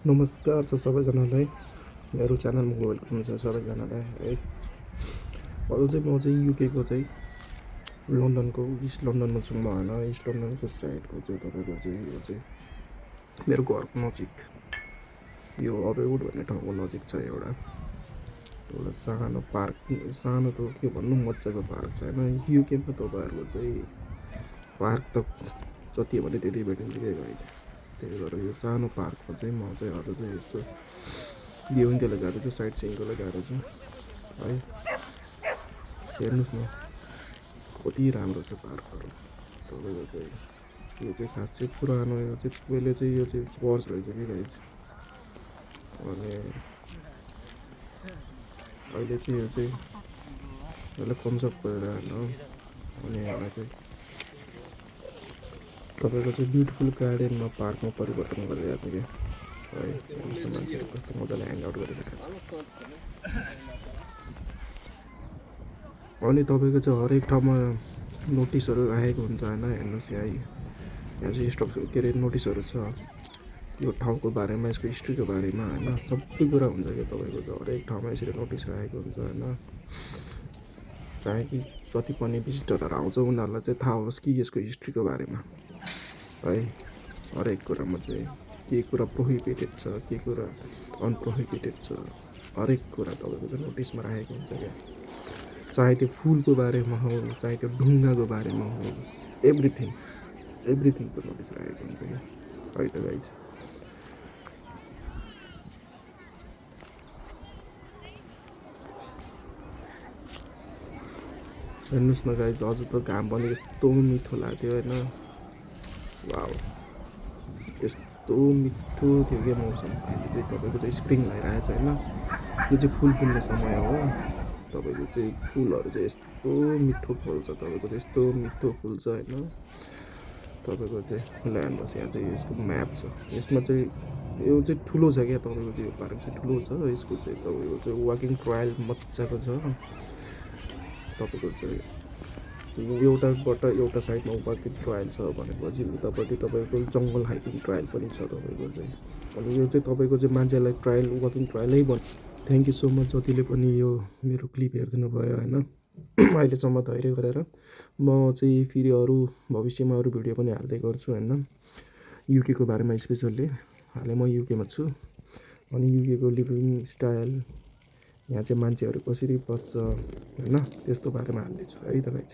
नमस्कार छ सबैजनालाई मेरो च्यानलमा वेलकम छ सबैजनालाई है। अझ चाहिँ म चाहिँ युकेको चाहिँ लन्डनको इस्ट लन्डनमा छु म होइन। इस्ट लन्डनको साइडको चाहिँ तपाईँको चाहिँ यो चाहिँ मेरो घरको नजिक यो अबेवुड भन्ने ठाउँको नजिक छ एउटा सानो पार्क। सानो त के भन्नु, मजाको पार्क छ होइन। युकेमा तपाईँहरूको चाहिँ पार्क त जति भने त्यति भेटिन्छ के गाई छ। त्यही भएर यो सानो पार्कमा चाहिँ म चाहिँ आज चाहिँ यसो भ्युइङको लागि गएको छु, साइट सिइङको लागि गएको छु है। हेर्नुहोस् न कति राम्रो छ पार्कहरू। तपाईँको चाहिँ यो चाहिँ खास चाहिँ पुरानो, यो चाहिँ पहिले चाहिँ यो चाहिँ चर्च रहेछ कि गाई छ। अनि अहिले चाहिँ यो चाहिँ यसलाई कन्सर्ट गरेर होइन। अनि यसलाई चाहिँ तपाईँको चाहिँ ब्युटिफुल गार्डनमा पार्कमा परिवर्तन गरिरहेको छ क्या है। हेर्नुहोस् न मान्छेहरू कस्तो मजाले ह्याङआउट गरिरहेको छ। अनि तपाईँको चाहिँ हरेक ठाउँमा नोटिसहरू राखेको हुन्छ होइन। हेर्नुहोस् यहाँ चाहिँ स्टक के अरे नोटिसहरू छ यो ठाउँको बारेमा, यसको हिस्ट्रीको बारेमा होइन। सबै कुरा हुन्छ क्या तपाईँको चाहिँ हरेक ठाउँमा यसरी नोटिस राखेको हुन्छ होइन। चाहे कि जति पनि भिजिटरहरू आउँछ उनीहरूलाई चाहिँ थाहा होस् कि यसको हिस्ट्रीको बारेमा है। हरेक कुरामा चाहिँ के कुरा प्रोहिबिटेड छ, के कुरा अनप्रोहिबिटेड छ, हरेक कुरा तपाईँको चाहिँ नोटिसमा राखेको हुन्छ क्या। चाहे त्यो फुलको बारेमा होस्, चाहे त्यो ढुङ्गाको बारेमा होस्, एभ्रिथिङको नोटिस राखेको हुन्छ क्या है त गाइज। हेर्नुहोस् न गाइज, अझ त घाम पनि यस्तो मिठो लाग्थ्यो होइन। वाउ, यस्तो मिठो थियो क्या मौसम। अहिले चाहिँ तपाईँको चाहिँ स्प्रिङ लागिरहेको छ होइन। यो चाहिँ फुल फुल्ने समय हो। तपाईँको चाहिँ फुलहरू चाहिँ यस्तो मिठो फल्छ, तपाईँको चाहिँ यस्तो मिठो फुल्छ होइन। तपाईँको चाहिँ ल हेर्नुहोस् यहाँ चाहिँ यसको म्याप छ। यसमा चाहिँ यो चाहिँ ठुलो छ क्या तपाईँको चाहिँ यो पार्क चाहिँ ठुलो छ। यसको चाहिँ तपाईँको चाहिँ वाकिङ ट्रायल मजाको छ। तपाईँको चाहिँ एउटाबाट एउटा साइडमा वाकिङ ट्रायल छ भनेपछि उतापट्टि तपाईँको जङ्गल हाइकिङ ट्रायल पनि छ तपाईँको चाहिँ। अनि यो चाहिँ तपाईँको चाहिँ मान्छेलाई ट्रायल वाकिङ ट्रायलै थ्याङ्क यू सो मच जतिले पनि यो मेरो क्लिप हेरिदिनु भयो होइन। अहिलेसम्म धैर्य गरेर म चाहिँ फेरि अरू भविष्यमा अरू भिडियो पनि हाल्दै गर्छु होइन। युकेको बारेमा स्पेसल्ली हालै म युकेमा छु। अनि युकेको लिभिङ स्टाइल, यहाँ चाहिँ मान्छेहरू कसरी बस्छ होइन, त्यस्तो बारेमा हाल्दैछु है त गाइज।